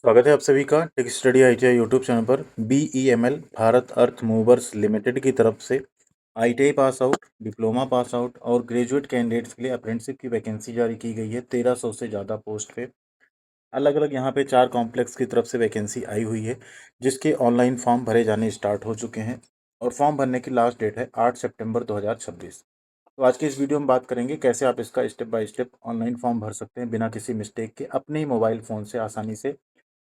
स्वागत है आप सभी का tech study ITI YouTube channel पर। बीईएमएल भारत अर्थ मूवर्स लिमिटेड की तरफ से ITI pass out, diploma pass out और ग्रेजुएट कैंडिडेट्स के लिए अप्रेंटिसशिप की वैकेंसी जारी की गई है। 1300 से ज़्यादा पोस्ट पे अलग अलग यहाँ पे 4 कॉम्प्लेक्स की तरफ से वैकेंसी आई हुई है, जिसके ऑनलाइन फॉर्म भरे जाने स्टार्ट हो चुके हैं और फॉर्म भरने की लास्ट डेट है 8 सितंबर 2026। तो आज के इस वीडियो में बात करेंगे कैसे आप इसका step by step online form भर सकते हैं बिना किसी मिस्टेक के अपने ही मोबाइल फ़ोन से आसानी से।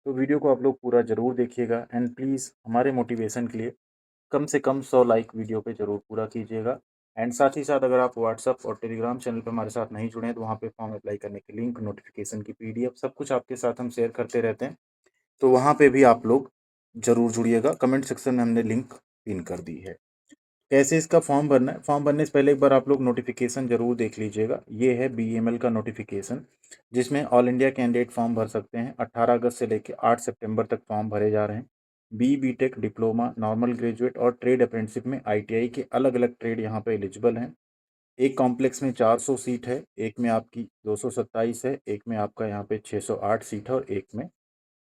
तो वीडियो को आप लोग पूरा ज़रूर देखिएगा एंड प्लीज़ हमारे मोटिवेशन के लिए कम से कम 100 लाइक वीडियो पे ज़रूर पूरा कीजिएगा। एंड साथ ही साथ अगर आप व्हाट्सअप और टेलीग्राम चैनल पर हमारे साथ नहीं जुड़े हैं तो वहाँ पे फॉर्म अप्लाई करने की लिंक, नोटिफिकेशन की पीडीएफ सब कुछ आपके साथ हम शेयर करते रहते हैं। तो वहाँ पे भी आप लोग ज़रूर जुड़िएगा। कमेंट सेक्शन में हमने लिंक पिन कर दी है। कैसे इसका फॉर्म भरना है? फॉर्म भरने से पहले एक बार आप लोग नोटिफिकेशन ज़रूर देख लीजिएगा। ये है बीईएमएल का नोटिफिकेशन, जिसमें ऑल इंडिया कैंडिडेट फॉर्म भर सकते हैं। 18 अगस्त से लेकर 8 सितंबर तक फॉर्म भरे जा रहे हैं। बीटेक, डिप्लोमा, नॉर्मल ग्रेजुएट और ट्रेड अप्रेंटिसशिप में आईटीआई के अलग अलग ट्रेड यहाँ पे एलिजिबल हैं। एक कॉम्प्लेक्स में 400 सीट है, एक में आपकी 227 है, एक में आपका यहाँ पे 608 सीट है और एक में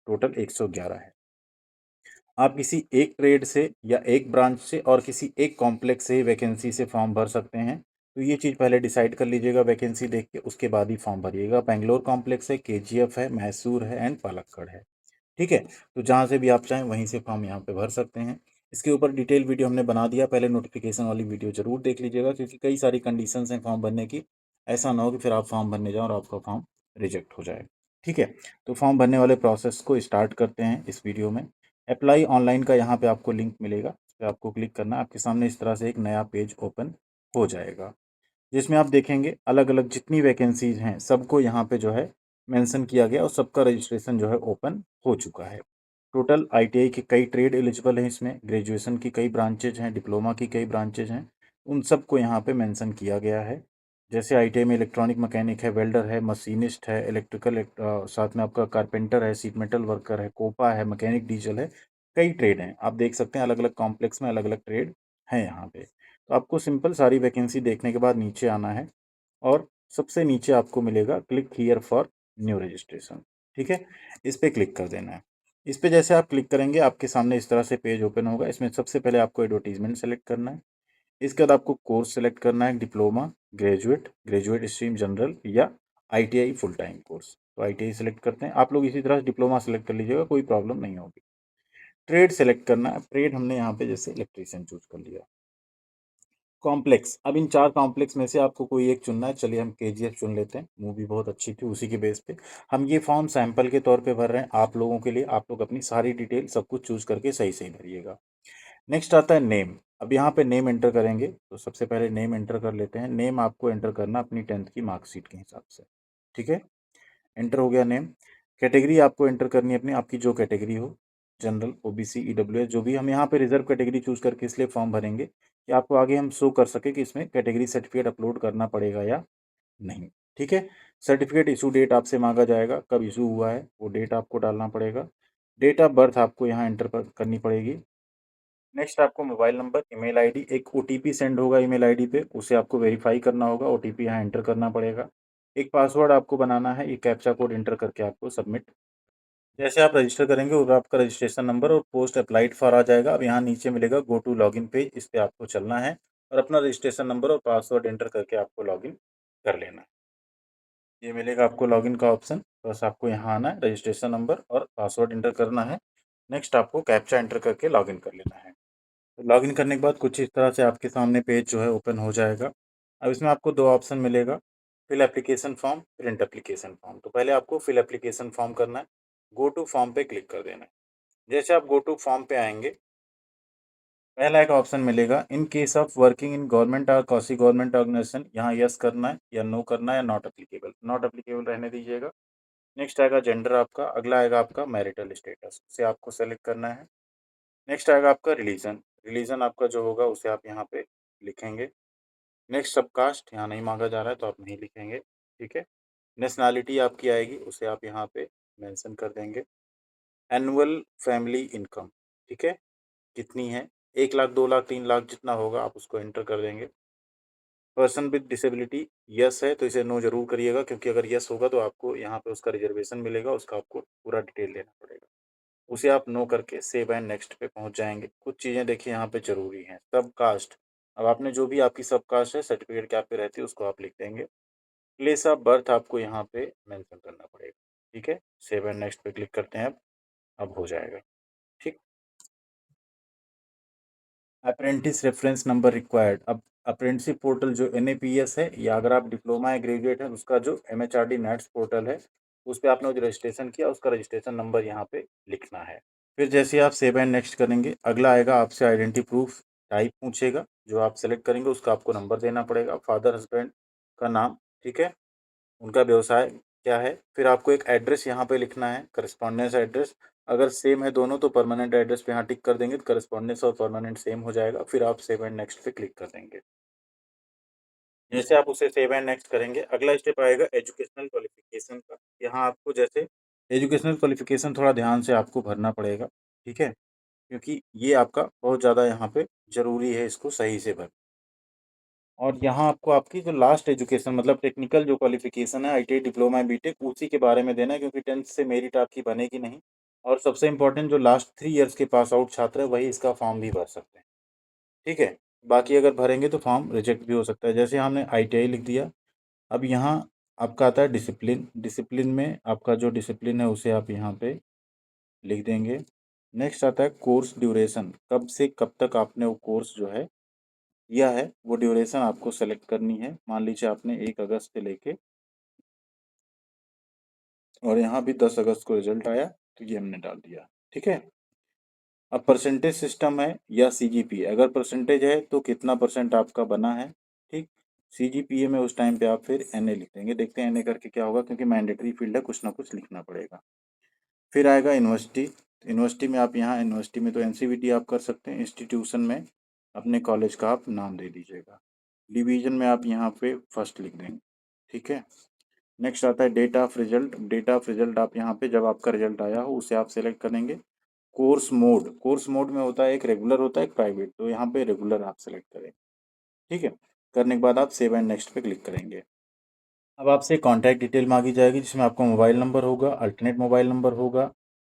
टोटल 111 है। आप किसी एक ट्रेड से या एक ब्रांच से और किसी एक कॉम्प्लेक्स से वैकेंसी से फॉर्म भर सकते हैं। तो ये चीज़ पहले डिसाइड कर लीजिएगा वैकेंसी देख के, उसके बाद ही फॉर्म भरिएगा। बेंगलोर कॉम्प्लेक्स है, केजीएफ है, मैसूर है एंड पालक्कड़ है। ठीक है, तो जहाँ से भी आप चाहें वहीं से फॉर्म यहाँ पे भर सकते हैं। इसके ऊपर डिटेल वीडियो हमने बना दिया, पहले नोटिफिकेशन वाली वीडियो जरूर देख लीजिएगा, क्योंकि कई सारी कंडीशंस हैं फॉर्म भरने की। ऐसा ना हो कि फिर आप फॉर्म भरने जाओ और आपका फॉर्म रिजेक्ट हो जाए। ठीक है, तो फॉर्म भरने वाले प्रोसेस को स्टार्ट करते हैं इस वीडियो में। अप्लाई ऑनलाइन का यहाँ पे आपको लिंक मिलेगा, इस पर आपको क्लिक करना है। आपके सामने इस तरह से एक नया पेज ओपन हो जाएगा, जिसमें आप देखेंगे अलग अलग जितनी वैकेंसीज हैं सबको यहाँ पे जो है मेंशन किया गया और सबका रजिस्ट्रेशन जो है ओपन हो चुका है। टोटल आईटीआई के कई ट्रेड एलिजिबल हैं, इसमें ग्रेजुएशन की कई ब्रांचेज हैं, डिप्लोमा की कई ब्रांचेज हैं, उन सबको यहाँ पे मेंशन किया गया है। जैसे आईटीआई में इलेक्ट्रॉनिक मैकेनिक है, वेल्डर है, मशीनिस्ट है, इलेक्ट्रिकल साथ में आपका कारपेंटर है, सीट मेटल वर्कर है, कोपा है, मैकेनिक डीजल है, कई ट्रेड हैं। आप देख सकते हैं अलग अलग कॉम्प्लेक्स में अलग अलग ट्रेड हैं यहाँ पे। तो आपको सिंपल सारी वैकेंसी देखने के बाद नीचे आना है और सबसे नीचे आपको मिलेगा click here for new registration. ठीक है, इस पर क्लिक कर देना है। इस पे जैसे आप क्लिक करेंगे आपके सामने इस तरह से पेज ओपन होगा। इसमें सबसे पहले आपको एडवर्टीजमेंट सेलेक्ट करना है। इसके बाद आपको कोर्स सेलेक्ट करना है, diploma, graduate, graduate stream general या आईटीआई फुल टाइम कोर्स। तो आईटीआई सेलेक्ट करते हैं। आप लोग इसी तरह से डिप्लोमा सेलेक्ट कर लीजिएगा, कोई प्रॉब्लम नहीं होगी। ट्रेड सेलेक्ट करना है। ट्रेड हमने यहाँ पे जैसे इलेक्ट्रीशियन चूज कर लिया। कॉम्प्लेक्स, अब इन 4 कॉम्प्लेक्स में से आपको कोई एक चुनना है। चलिए हम केजीएफ चुन लेते हैं, मूवी बहुत अच्छी थी, उसी के बेस पे हम ये फॉर्म सैंपल के तौर पे भर रहे हैं आप लोगों के लिए। आप लोग अपनी सारी डिटेल सब कुछ चूज करके सही सही भरिएगा। नेक्स्ट आता है नेम। अब यहाँ पे नेम एंटर करेंगे, तो सबसे पहले नेम एंटर कर लेते हैं। नेम आपको एंटर करना अपनी 10th की मार्कशीट के हिसाब से। ठीक है, एंटर हो गया नेम। कैटेगरी आपको एंटर करनी है अपनी, आपकी जो कैटेगरी हो, जनरल, ओबीसी, ईडब्ल्यूएस, जो भी। हम यहाँ पे रिजर्व कैटेगरी चूज करके इसलिए फॉर्म भरेंगे कि आपको आगे हम शो कर सके कि इसमें कैटेगरी सर्टिफिकेट अपलोड करना पड़ेगा या नहीं। ठीक है, सर्टिफिकेट इशू डेट आपसे मांगा जाएगा, कब इशू हुआ है वो डेट आपको डालना पड़ेगा। डेट ऑफ बर्थ आपको यहाँ एंटर करनी पड़ेगी। नेक्स्ट आपको मोबाइल नंबर, ईमेल आईडी, एक ओटीपी सेंड होगा ईमेल आईडी पे, उसे आपको वेरीफाई करना होगा। ओटीपी यहाँ एंटर करना पड़ेगा। एक पासवर्ड आपको बनाना है, ये कैप्चा कोड एंटर करके आपको सबमिट। जैसे आप रजिस्टर करेंगे वो आपका रजिस्ट्रेशन नंबर और पोस्ट अप्लाइड फॉर आ जाएगा। अब यहाँ नीचे मिलेगा गो टू लॉगिन पेज, इस पे आपको चलना है और अपना रजिस्ट्रेशन नंबर और पासवर्ड एंटर करके आपको लॉगिन कर लेना है। ये मिलेगा आपको लॉगिन का ऑप्शन। बस आपको यहाँ आना है, रजिस्ट्रेशन नंबर और पासवर्ड एंटर करना है। नेक्स्ट आपको कैप्चा एंटर करके लॉगिन कर लेना है। तो लॉगिन करने के बाद कुछ इस तरह से आपके सामने पेज जो है ओपन हो जाएगा। अब इसमें आपको 2 ऑप्शन मिलेगा, fill application form, print application form. तो पहले आपको फिल एप्लीकेशन फॉर्म करना है, गो टू फॉर्म पे क्लिक कर देना है। जैसे आप गो टू फॉर्म पे आएंगे, पहला एक ऑप्शन मिलेगा in case of working in government और क्वासी गवर्नमेंट ऑर्गेनाइजेशन, यहाँ यस करना है या नो करना है या नॉट एप्लीकेबल। नॉट एप्लीकेबल रहने दीजिएगा। नेक्स्ट आएगा जेंडर आपका, अगला आएगा आपका मैरिटल स्टेटस, उसे आपको सेलेक्ट करना है। नेक्स्ट आएगा आपका रिलीजन, रिलीजन आपका जो होगा उसे आप यहाँ पे लिखेंगे। नेक्स्ट सब कास्ट, यहाँ नहीं मांगा जा रहा है तो आप नहीं लिखेंगे। ठीक है, नेशनैलिटी आपकी आएगी, उसे आप यहाँ पे मेंशन कर देंगे। एनुअल फैमिली इनकम, ठीक है, कितनी है, 1 लाख, 2 लाख, 3 लाख, जितना होगा आप उसको एंटर कर देंगे। पर्सन विद डिसेबिलिटी यस है तो इसे नो जरूर करिएगा, क्योंकि अगर यस होगा तो आपको यहाँ पे उसका रिजर्वेशन मिलेगा, उसका आपको पूरा डिटेल देना पड़ेगा। उसे आप नो करके सेव एंड नेक्स्ट पे पहुँच जाएँगे। कुछ चीज़ें देखिए यहाँ पे ज़रूरी हैं, सब कास्ट, अब आपने जो भी आपकी सब कास्ट है सर्टिफ़िकेट क्या पे रहती है उसको आप लिख देंगे। प्लेस ऑफ बर्थ आपको यहाँ पे मेंशन करना पड़ेगा, ठीक है? सेव एंड नेक्स्ट पे क्लिक करते हैं अब हो जाएगा, ठीक? Apprentice reference number required. अब अप्रेंटिसशिप पोर्टल जो एनएपीएस है या अगर आप डिप्लोमा या ग्रेजुएट हैं उसका जो एमएचआरडी नेट्स पोर्टल है, उस पे आपने जो रजिस्ट्रेशन किया उसका रजिस्ट्रेशन नंबर यहाँ पे लिखना है। फिर जैसे आप सेव एंड नेक्स्ट करेंगे, अगला आएगा आपसे आइडेंटिटी प्रूफ टाइप पूछेगा, जो आप सेलेक्ट करेंगे उसका आपको नंबर देना पड़ेगा, फादर हस्बैंड का नाम, ठीक है? उनका व्यवसाय क्या है, फिर आपको एक एड्रेस यहाँ पे लिखना है, करस्पॉन्डेंस एड्रेस। अगर सेम है दोनों तो परमानेंट एड्रेस पे यहाँ टिक कर देंगे तो करस्पॉन्डेंस और परमानेंट सेम हो जाएगा, फिर आप सेव एंड नेक्स्ट पे क्लिक कर देंगे। जैसे आप उसे सेव एंड नेक्स्ट करेंगे, अगला स्टेप आएगा एजुकेशनल क्वालिफिकेशन का। यहाँ आपको जैसे एजुकेशनल क्वालिफिकेशन थोड़ा ध्यान से आपको भरना पड़ेगा, ठीक है? क्योंकि ये आपका बहुत ज़्यादा यहाँ पे ज़रूरी है इसको सही से भरना। और यहाँ आपको आपकी जो लास्ट एजुकेशन मतलब टेक्निकल जो क्वालिफिकेशन है आईटीआई, डिप्लोमा, बीटेक उसी के बारे में देना है, क्योंकि 10th से मेरिट आपकी बनेगी नहीं। और सबसे इम्पोर्टेंट जो लास्ट 3 इयर्स के पास आउट छात्र हैं वही इसका फॉर्म भी भर सकते हैं, ठीक है? बाकी अगर भरेंगे तो फॉर्म रिजेक्ट भी हो सकता है। जैसे हमने आईटीआई लिख दिया, अब यहाँ आपका आता है डिसिप्लिन। डिसिप्लिन में आपका जो डिसिप्लिन है उसे आप यहाँ पे लिख देंगे। नेक्स्ट आता है कोर्स ड्यूरेशन, कब से कब तक आपने वो कोर्स जो है किया है, वो ड्यूरेशन आपको सेलेक्ट करनी है। मान लीजिए आपने 1 अगस्त से लेके और यहाँ भी 10 अगस्त को रिजल्ट आया तो ये हमने डाल दिया, ठीक है? अब परसेंटेज सिस्टम है या सीजीपीए, अगर परसेंटेज है तो कितना परसेंट आपका बना है, ठीक? सीजीपीए में उस टाइम पे आप फिर एनए लिख देंगे। देखते हैं एनए करके क्या होगा, क्योंकि मैंडेटरी फील्ड है, कुछ ना कुछ लिखना पड़ेगा। फिर आएगा यूनिवर्सिटी। यूनिवर्सिटी में आप यहाँ यूनिवर्सिटी में तो एनसीवीटी आप कर सकते हैं, इंस्टीट्यूशन में अपने कॉलेज का आप नाम दे दीजिएगा। डिवीजन में आप यहाँ पे फर्स्ट लिख देंगे, ठीक है? नेक्स्ट आता है date of result. Date of result आप यहाँ पे जब आपका रिजल्ट आया हो उसे आप सेलेक्ट करेंगे। कोर्स मोड में होता है, एक रेगुलर होता है एक प्राइवेट, तो यहाँ पे रेगुलर आप सेलेक्ट करें, ठीक है? करने के बाद आप सेव एंड नेक्स्ट पे क्लिक करेंगे। अब आपसे कॉन्टैक्ट डिटेल मांगी जाएगी जिसमें आपका मोबाइल नंबर होगा, अल्टरनेट मोबाइल नंबर होगा,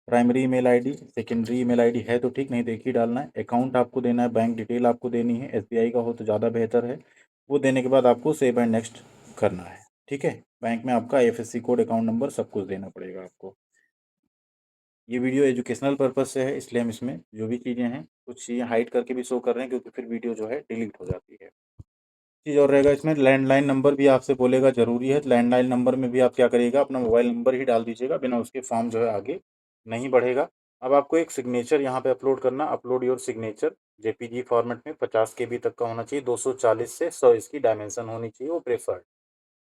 primary email ID, secondary email ID है तो ठीक, नहीं तो एक ही डालना है। अकाउंट आपको देना है, बैंक डिटेल आपको देनी है, एसबीआई का हो तो ज़्यादा बेहतर है। वो देने के बाद आपको सेव एंड नेक्स्ट करना है, ठीक है? बैंक में आपका आईएफएससी कोड, अकाउंट नंबर सब कुछ देना पड़ेगा आपको। ये वीडियो एजुकेशनल पर्पज़ से है, इसलिए हम इसमें जो भी चीज़ें हैं कुछ चीज़ें हाइड करके भी शो कर रहे हैं, क्योंकि फिर वीडियो जो है डिलीट हो जाती है। चीज़ और रहेगा इसमें, लैंडलाइन नंबर भी आपसे बोलेगा, ज़रूरी है। लैंडलाइन नंबर में भी आप क्या करिएगा, अपना मोबाइल नंबर ही डाल दीजिएगा, बिना उसके फॉर्म जो है आगे नहीं बढ़ेगा। अब आपको एक सिग्नेचर यहाँ पे अपलोड करना, upload your signature JPG format में 50 केबी तक का होना चाहिए, 240 से 100 इसकी डायमेंशन होनी चाहिए, वो प्रेफर्ड।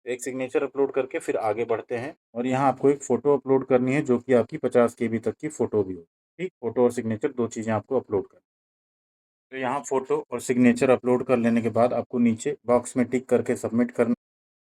एक सिग्नेचर अपलोड करके फिर आगे बढ़ते हैं, और यहाँ आपको एक फ़ोटो अपलोड करनी है जो कि आपकी 50 केबी तक की फ़ोटो भी हो, ठीक? फ़ोटो और सिग्नेचर 2 चीज़ें आपको अपलोड करनी। तो यहाँ फ़ोटो और सिग्नेचर अपलोड कर लेने के बाद आपको नीचे बॉक्स में टिक करके सबमिट करना।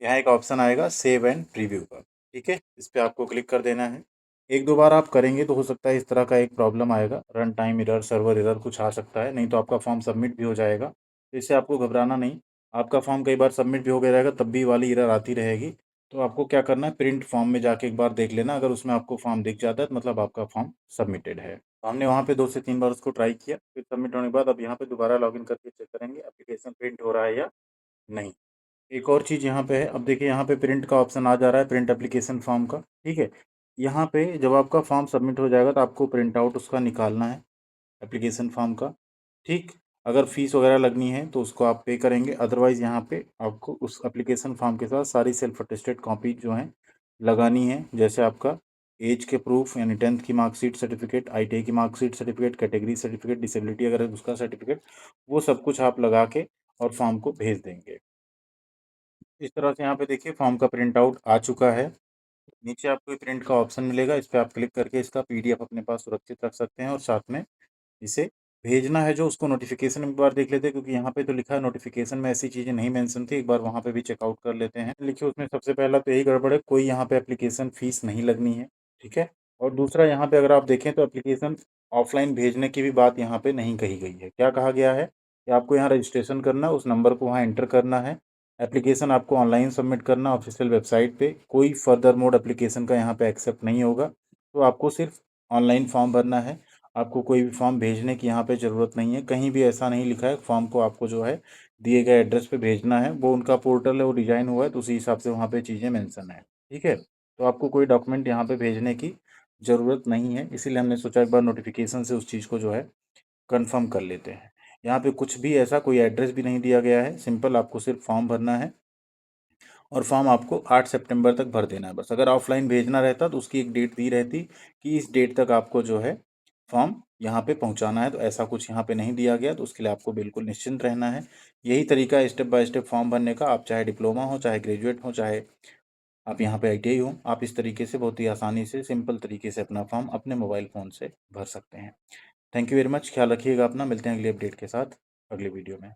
यहाँ एक ऑप्शन आएगा सेव एंड प्रीव्यू का, ठीक है? इस पे आपको क्लिक कर देना है। एक दो बार आप करेंगे तो हो सकता है इस तरह का एक प्रॉब्लम आएगा, run time error, server error कुछ आ सकता है, नहीं तो आपका फॉर्म सबमिट भी हो जाएगा। तो इससे आपको घबराना नहीं, आपका फॉर्म कई बार सबमिट भी हो गया रहेगा तब भी वाली एरर आती रहेगी। तो आपको क्या करना है, प्रिंट फॉर्म में जाके एक बार देख लेना, अगर उसमें आपको फॉर्म दिख जाता है तो मतलब आपका फॉर्म सबमिटेड है। तो हमने वहाँ पे 2 से 3 बार उसको ट्राई किया, फिर सबमिट होने के बाद अब यहाँ पे दोबारा लॉगिन करके चेक करेंगे एप्लीकेशन प्रिंट हो रहा है या नहीं। एक और चीज़ यहाँ पे है, अब देखिए यहाँ पे प्रिंट का ऑप्शन आ जा रहा है, प्रिंट एप्लीकेशन फॉर्म का, ठीक है? यहाँ पे जब आपका फॉर्म सबमिट हो जाएगा तो आपको प्रिंट आउट उसका निकालना है, एप्लीकेशन फॉर्म का, ठीक? अगर फ़ीस वगैरह लगनी है तो उसको आप पे करेंगे, अदरवाइज़ यहाँ पे आपको उस एप्लीकेशन फॉर्म के साथ सारी सेल्फ अटेस्टेड कॉपी जो हैं लगानी है। जैसे आपका एज के प्रूफ यानी 10th की मार्कशीट सर्टिफिकेट, आईटीआई की marksheet certificate, category certificate, disability अगर है उसका सर्टिफिकेट, वो सब कुछ आप लगा के और फॉर्म को भेज देंगे। इस तरह से यहाँ पे देखिए फॉर्म का प्रिंट आउट आ चुका है। नीचे आपको ये प्रिंट का ऑप्शन मिलेगा, इस पे आप क्लिक करके इसका पीडीएफ अपने पास सुरक्षित रख सकते हैं, और साथ में इसे भेजना है जो उसको नोटिफिकेशन में एक बार देख लेते हैं, क्योंकि यहाँ पे तो लिखा है नोटिफिकेशन में ऐसी चीज़ें नहीं मेंशन थी, एक बार वहाँ पे भी चेकआउट कर लेते हैं। लिखिए उसमें सबसे पहला तो यही गड़बड़ है, कोई यहाँ पे एप्लीकेशन फ़ीस नहीं लगनी है, ठीक है? और दूसरा यहाँ पे अगर आप देखें तो एप्लीकेशन ऑफलाइन भेजने की भी बात यहाँ पे नहीं कही गई है। क्या कहा गया है कि आपको यहाँ रजिस्ट्रेशन करना है, उस नंबर को वहाँ एंटर करना है, एप्लीकेशन आपको ऑनलाइन सबमिट करना ऑफिशियल वेबसाइट पे, कोई फर्दर मोड एप्लीकेशन का यहाँ पे एक्सेप्ट नहीं होगा। तो आपको सिर्फ ऑनलाइन फॉर्म भरना है। आपको कोई भी फॉर्म भेजने की यहाँ पे ज़रूरत नहीं है, कहीं भी ऐसा नहीं लिखा है फॉर्म को आपको जो है दिए गए एड्रेस पे भेजना है। वो उनका पोर्टल है, वो डिज़ाइन हुआ है तो उसी हिसाब से वहाँ पे चीज़ें मेंशन है, ठीक है। तो आपको कोई डॉक्यूमेंट यहाँ पे भेजने की ज़रूरत नहीं है, इसीलिए हमने सोचा एक बार नोटिफिकेशन से उस चीज़ को जो है कंफर्म कर लेते हैं। यहाँ पे कुछ भी ऐसा कोई एड्रेस भी नहीं दिया गया है, सिंपल आपको सिर्फ फॉर्म भरना है और फॉर्म आपको 8 सितंबर तक भर देना है बस। अगर ऑफलाइन भेजना रहता तो उसकी एक डेट दी रहती कि इस डेट तक आपको जो है फॉर्म यहाँ पे पहुँचाना है, तो ऐसा कुछ यहाँ पे नहीं दिया गया, तो उसके लिए आपको बिल्कुल निश्चिंत रहना है। यही तरीका है स्टेप बाय स्टेप फॉर्म भरने का। आप चाहे डिप्लोमा हो, चाहे ग्रेजुएट हो, चाहे आप यहाँ पे आईटीआई हो, आप इस तरीके से बहुत ही आसानी से सिंपल तरीके से अपना फॉर्म अपने मोबाइल फ़ोन से भर सकते हैं। थैंक यू वेरी मच, ख्याल रखिएगा अपना। मिलते हैं अगली अपडेट के साथ अगले वीडियो में।